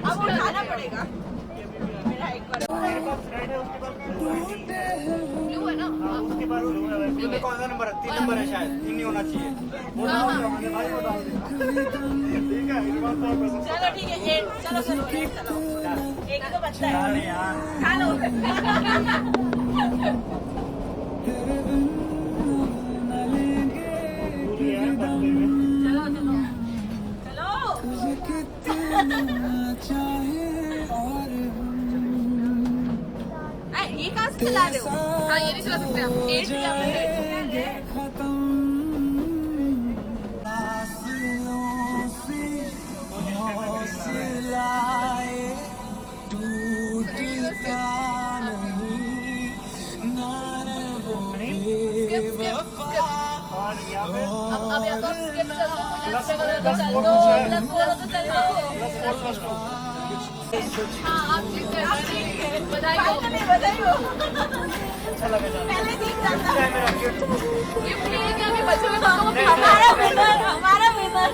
अब उठाना पड़ेगा। ब्लू है ना? उसके बाद कौन सा नंबर है? 3 नंबर है शायद, 3 नहीं होना चाहिए। चलो ठीक है, 8 चलो चलो 8 चलो, एक तो बचता है। खा लो। चलो चलो ये कहाँ से चला रहे हो? हाँ ये नहीं चला सकते आप। 8 क्या अब या तो स्किप चल दो, प्लस बोलो तो चल दो। हाँ आप जीत गए, बधाई हो। पहले जीत जाता। गिफ्ट नहीं है क्या? अभी बच्चों में हमारा विनर